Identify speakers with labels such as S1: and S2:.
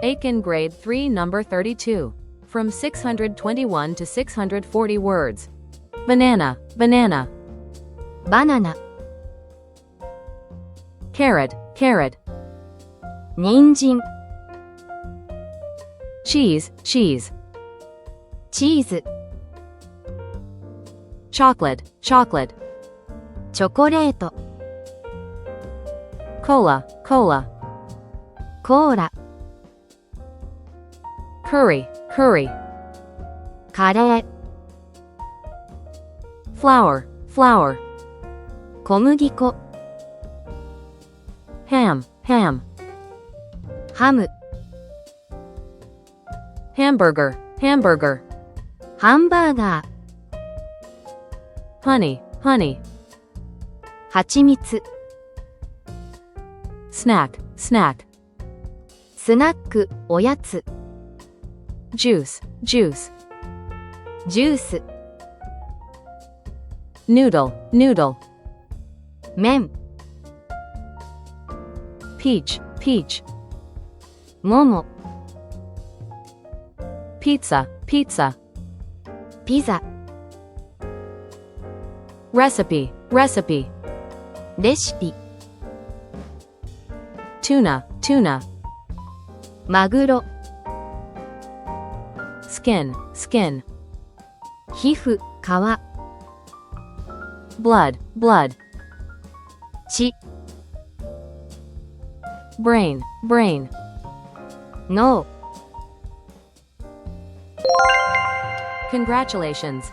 S1: Aiken Grade 3 Number 32. From 621 to 640 words. Banana, banana.
S2: バナナ、
S1: Carrot, carrot.
S2: 人参、
S1: Cheese, cheese.
S2: チーズ、
S1: Chocolate, chocolate.
S2: チョコレート、
S1: Cola, cola.
S2: コーラ、
S1: Curry, curry.
S2: カレー、
S1: Flour, flour.
S2: 小麦粉、
S1: Ham, ham.
S2: ハム、
S1: Hamburger, hamburger.
S2: ハンバーガー、
S1: Honey, honey.
S2: ハチミツ、
S1: Snack, snack.
S2: スナック、おやつ、
S1: Juice, juice.
S2: ジュース、
S1: Noodle, noodle.
S2: 麺、
S1: Peach, peach.
S2: 桃、
S1: Pizza, pizza.
S2: ピザ、
S1: Recipe, recipe.
S2: レシピ、
S1: Tuna, tuna.
S2: マグロ、
S1: Skin, skin.
S2: 皮膚、皮、
S1: Blood, blood.
S2: 血、
S1: Brain, brain.
S2: 脳。
S1: Congratulations!